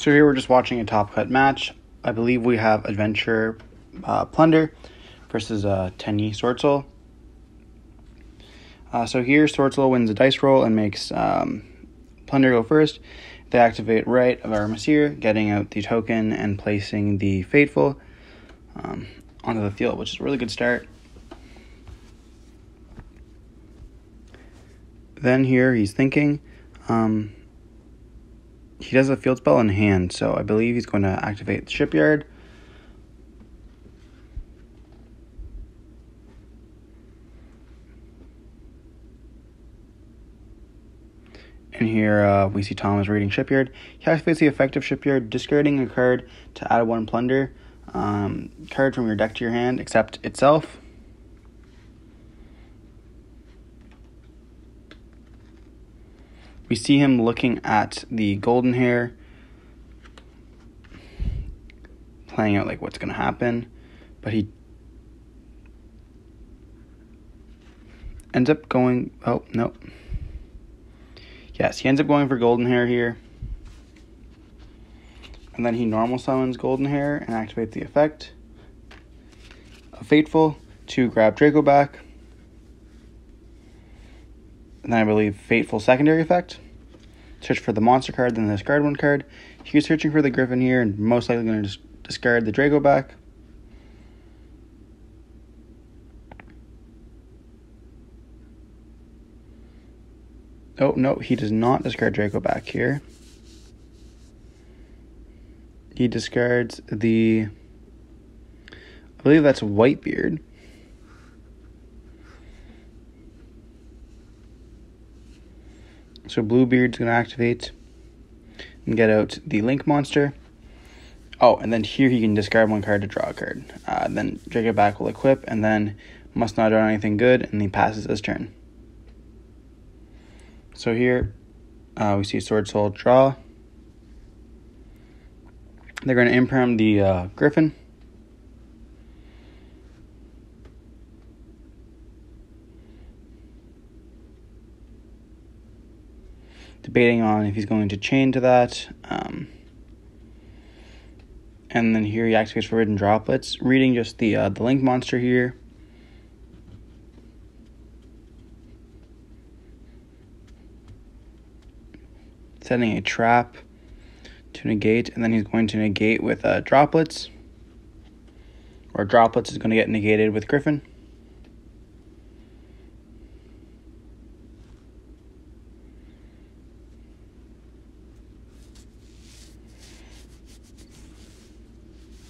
So here we're just watching a top cut match. I believe we have Adventure Plunder versus Tenyi Swordsoul. So here Swordsoul wins a dice roll and makes Plunder go first. They activate Right of Armistice, getting out the token and placing the Fateful onto the field, which is a really good start. Then here he's thinking. He does a field spell in hand, so I believe he's going to activate the Shipyard. And here we see Thomas reading Shipyard. He activates the effective Shipyard, discarding a card to add one Plunder card from your deck to your hand, except itself. We see him looking at the golden hair, playing out like what's going to happen, but he ends up going, oh, no. Yes, he ends up going for golden hair here. And then he normal summons golden hair and activates the effect of Fateful to grab Draco back. And then I believe Fateful secondary effect. Search for the monster card, then discard one card. He's searching for the Griffin here and most likely going to discard the Draco back. Oh, no, he does not discard Draco back here. He discards the, I believe that's Whitebeard. So Bluebeard's going to activate and get out the Link monster. Oh, and then here he can discard one card to draw a card. Then Draco back will equip and then must not draw anything good, and he passes his turn. So here we see Swordsoul draw. They're going to imperm the Griffin. Debating on if he's going to chain to that. And then here he activates Forbidden Droplets, reading just the Link monster here. Setting a trap to negate, and then he's going to negate with Droplets. Or Droplets is going to get negated with Griffin.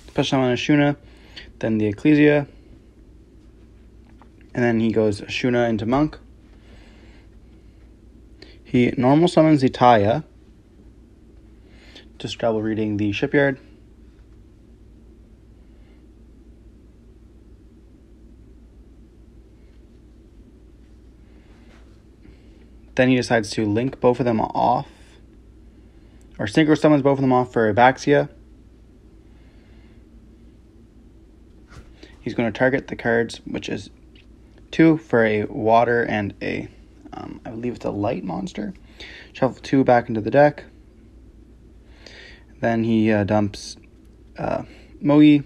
Special summon Ashuna, then the Ecclesia, and then he goes Ashuna into Monk. He normal summons the Taya, just double reading the Shipyard. Then he decides to link both of them off, or synchro summons both of them off for Abaxia. He's going to target the cards, which is 2 for a water and a, I believe it's a light monster. Shuffle 2 back into the deck. Then he dumps Mogi.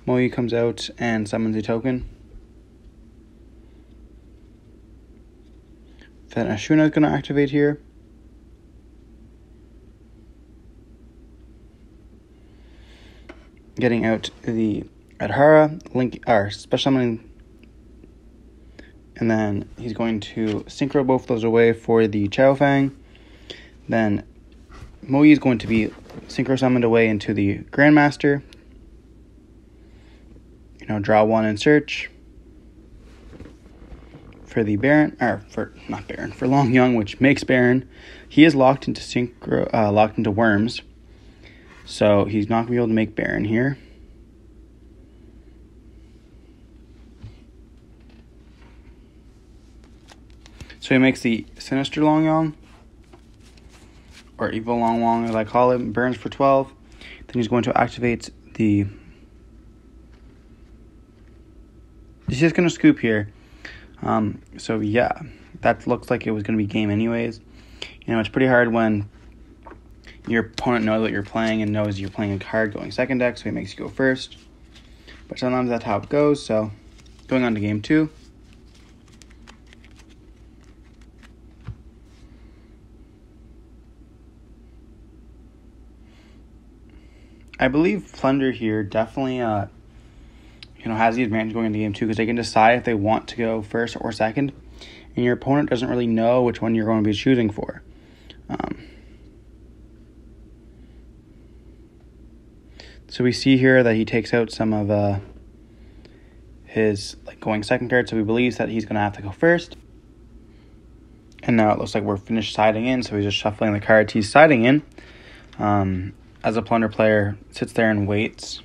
Mogi comes out and summons a token. Then Ashuna is going to activate here. Getting out the Adhara, Link, or special summoning, and then he's going to synchro both those away for the Chao Fang. Then Mogi is going to be synchro summoned away into the Grandmaster. Draw one and search for the Baron, or for not Baron, for Long Young, which makes Baron. He is locked into locked into Worms. So he's not going to be able to make Baron here. So he makes the Sinister Long Yong, or Evil Long Wong as I call it, burns for 12. Then he's going to activate the... He's just going to scoop here. So yeah, that looks like it was going to be game anyways. It's pretty hard when your opponent knows what you're playing and knows you're playing a card going second deck, so he makes you go first. But sometimes that's how it goes, so going on to game 2. I believe Plunder here definitely has the advantage going into game 2 because they can decide if they want to go first or second, and your opponent doesn't really know which one you're going to be choosing for. So we see here that he takes out some of his going second card, so he believes that he's going to have to go first. And now it looks like we're finished siding in, so he's just shuffling the cards he's siding in. As a Plunder player, sits there and waits.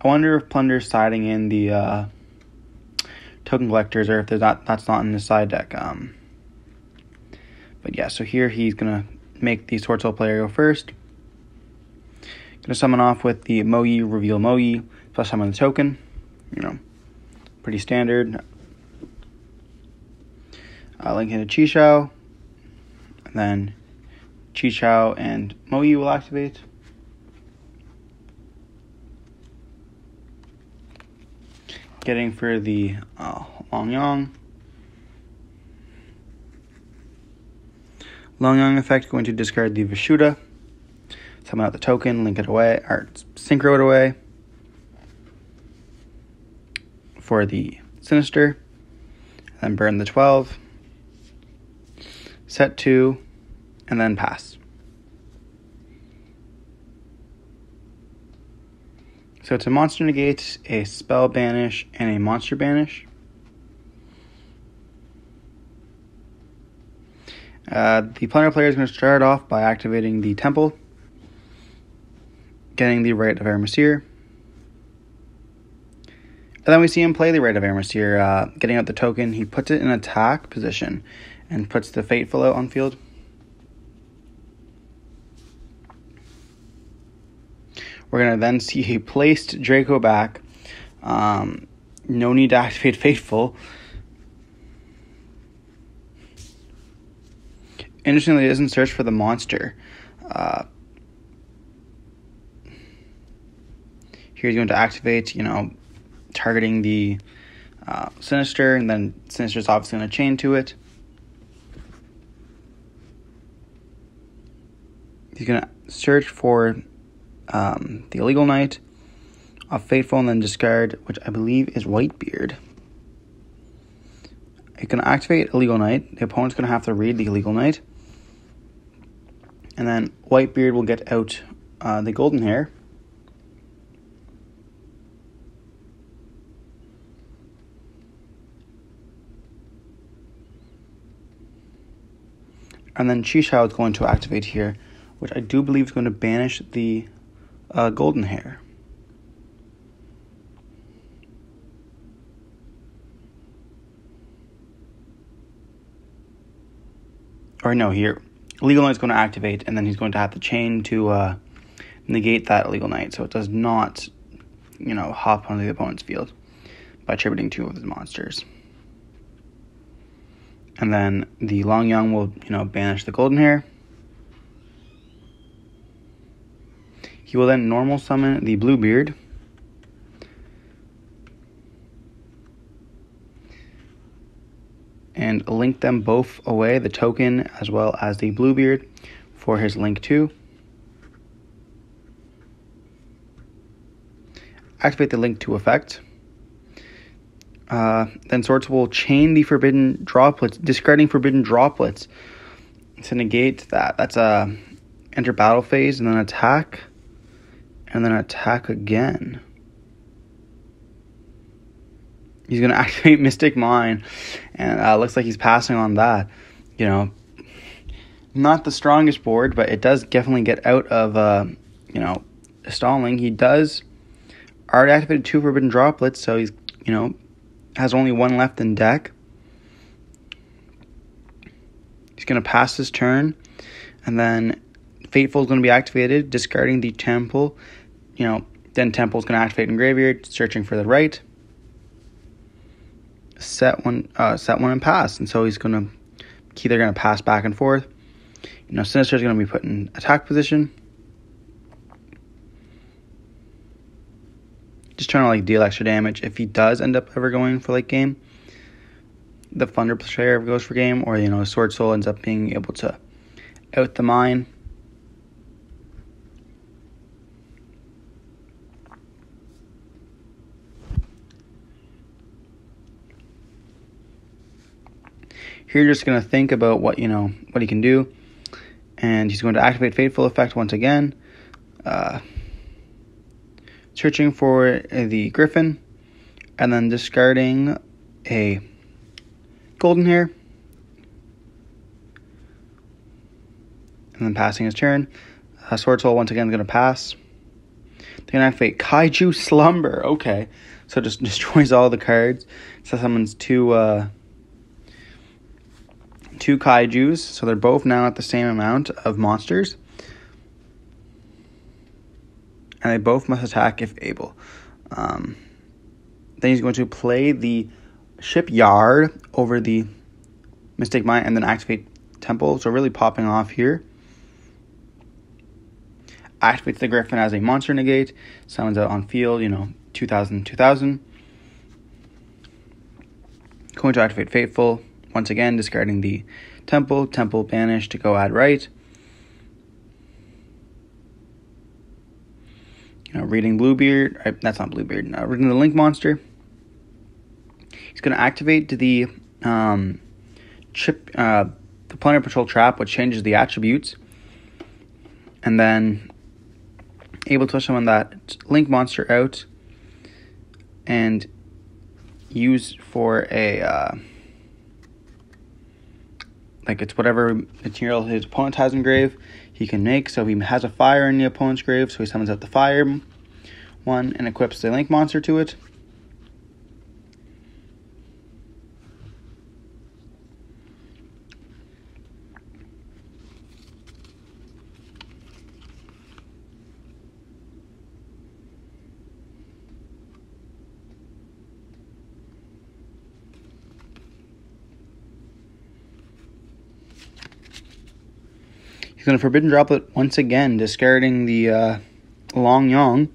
I wonder if Plunder's siding in the token collectors, or if that's not in the side deck. But yeah, so here he's going to make the Swordsoul player go first. Going to summon off with the Moyi, reveal Moyi, plus summon the token. Pretty standard. Link into Yugioh. And then Yugioh and Moyi will activate. Getting for the Longyang. Longyang effect, going to discard the Vishuddha. Summon out the token, link it away, or synchro it away. For the Sinister. Then burn the 12. Set 2. And then pass. So it's a monster negate, a spell banish, and a monster banish. The Plunder player is going to start off by activating the Temple, getting the Rite of Aramasir. And then we see him play the Rite of Aramasir, getting out the token. He puts it in attack position and puts the Fateful out on field. We're going to then see he placed Draco back. No need to activate Fateful. Interestingly, he doesn't search for the monster. Here he's going to activate, targeting the Sinister, and then Sinister's obviously going to chain to it. He's going to search for the Illegal Knight, a Fateful, and then discard, which I believe is Whitebeard. You can activate Illegal Knight. The opponent's going to have to read the Illegal Knight. And then Whitebeard will get out the Golden Hair. And then Yugioh is going to activate here, which I do believe is going to banish the Golden Hair. Or no, here. Illegal Knight is going to activate, and then he's going to have to chain to negate that Illegal Knight, so it does not, hop onto the opponent's field by attributing 2 of his monsters. And then the Longyang will, banish the Golden Hair. He will then normal summon the Bluebeard. And link them both away, the token as well as the Bluebeard, for his link 2. Activate the link 2 effect. Then Swordsoul will chain the Forbidden Droplets, discarding Forbidden Droplets to negate that. That's a enter battle phase, and then attack, and then attack again. He's going to activate Mystic Mine, and looks like he's passing on that. Not the strongest board, but it does definitely get out of, stalling. He does already activated 2 Forbidden Droplets, so he's, has only 1 left in deck. He's going to pass his turn, and then Fateful is going to be activated, discarding the Temple. Then Temple is going to activate in Graveyard, searching for the right. set one and pass, and so he's gonna either gonna pass back and forth. Sinister's gonna be put in attack position, just trying to like deal extra damage. If he does end up ever going for late game, the Plunder player goes for game, or Swordsoul ends up being able to out the mine. Here you're just going to think about what he can do. And he's going to activate Fateful Effect once again. Searching for the Griffin. And then discarding a Golden Hair. And then passing his turn. Swordsoul once again is going to pass. They're going to activate Kaiju Slumber. Okay. So it just destroys all the cards. So summons two kaijus, so they're both now at the same amount of monsters, and they both must attack if able. Then he's going to play the Shipyard over the Mystic Mine and then activate Temple, so really popping off here. Activates the Griffin as a monster negate, summons out on field, 2000. Going to activate Fateful. Once again, discarding the Temple banish to go add right. Reading Bluebeard. That's not Bluebeard. Reading the Link monster. He's going to activate the Plunder Patrol Trap, which changes the attributes. And then able to summon that Link monster out and use for a... it's whatever material his opponent has in grave, he can make. So he has a fire in the opponent's grave, so he summons out the fire one and equips the Link monster to it. Going to Forbidden Droplet once again, discarding the Long Yong.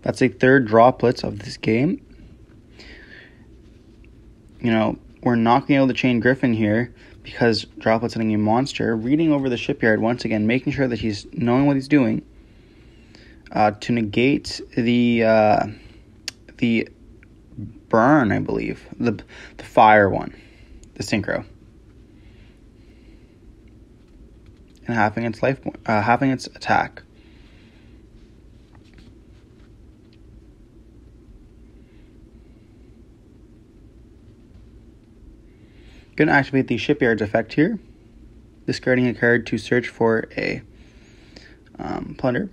That's a third droplet of this game. We're not going to be able to chain Griffin here because Droplet's hitting a monster. Reading over the Shipyard once again, making sure that he's knowing what he's doing. To negate the burn, I believe. The fire one. The synchro. And halving its halving its attack. Going to activate the Shipyard's effect here, discarding a card to search for a Plunder.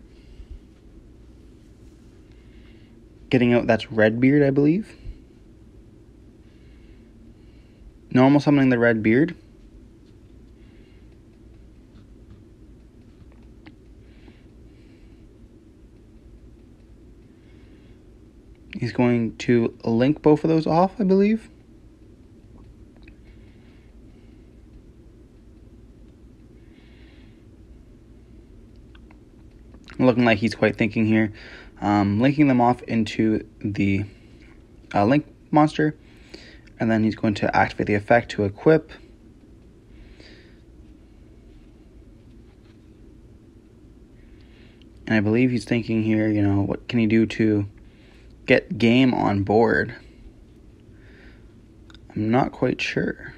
Getting out, that's Redbeard, I believe. Normal summoning the Redbeard. He's going to link both of those off, I believe. Looking like he's quite thinking here. Linking them off into the Link monster. And then he's going to activate the effect to equip. And I believe he's thinking here, what can he do to get game on board? I'm not quite sure.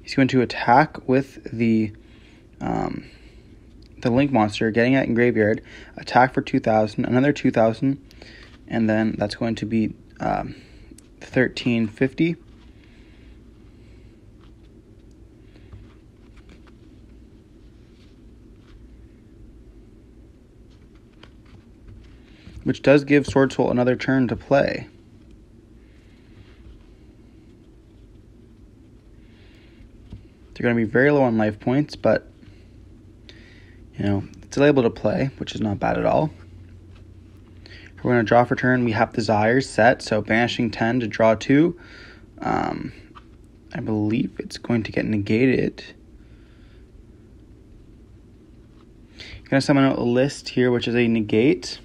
He's going to attack with the Link monster, getting it in graveyard. Attack for 2,000, another 2,000, and then that's going to be 1,350. Which does give Swordsoul another turn to play. They're going to be very low on life points, but, it's still able to play, which is not bad at all. We're going to draw for turn. We have Desires set, so banishing 10 to draw 2. I believe it's going to get negated. I'm going to summon out a list here, which is a negate.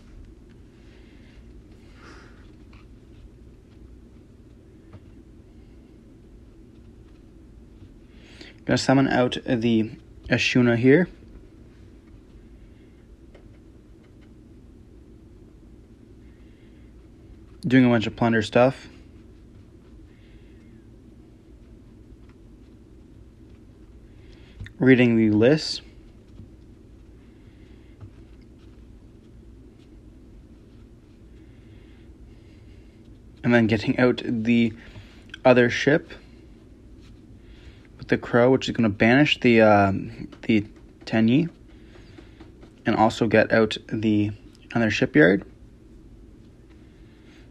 I'm going to summon out the Ashuna here. Doing a bunch of Plunder stuff. Reading the list. And then getting out the other ship with the crow, which is going to banish the Tenyi. And also get out the other shipyard.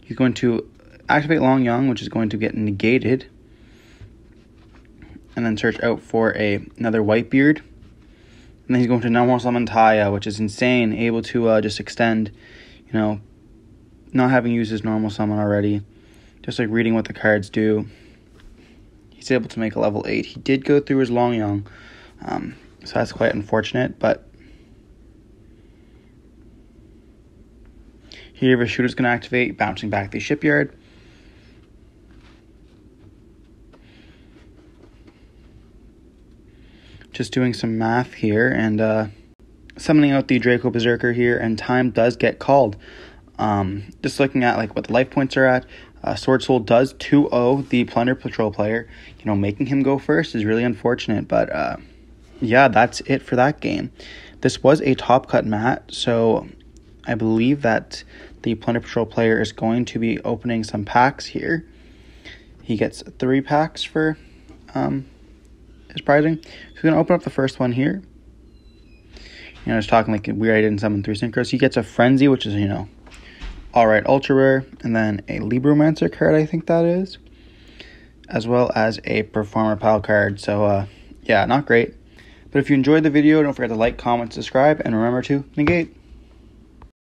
He's going to activate Long Young, which is going to get negated. And then search out for another Whitebeard. And then he's going to normal summon Taya, which is insane. Able to just extend, not having used his normal summon already. Just like reading what the cards do. He's able to make a level 8. He did go through his Long Young. So that's quite unfortunate. But here, the shooter's going to activate, bouncing back the shipyard. Just doing some math here and summoning out the Draco Berserker here, and time does get called. Just looking at like what the life points are at, Swordsoul does 2-0 the Plunder Patrol player. Making him go first is really unfortunate, but yeah, that's it for that game. This was a top cut mat, so I believe that the Plunder Patrol player is going to be opening some packs here. He gets 3 packs for his prizing. So he's going to open up the first one here. I was talking like we already didn't summon 3 synchros. He gets a Frenzy, which is, alright, ultra rare. And then a Libromancer card, I think that is. As well as a Performer Pal card. So, yeah, not great. But if you enjoyed the video, don't forget to like, comment, subscribe, and remember to negate.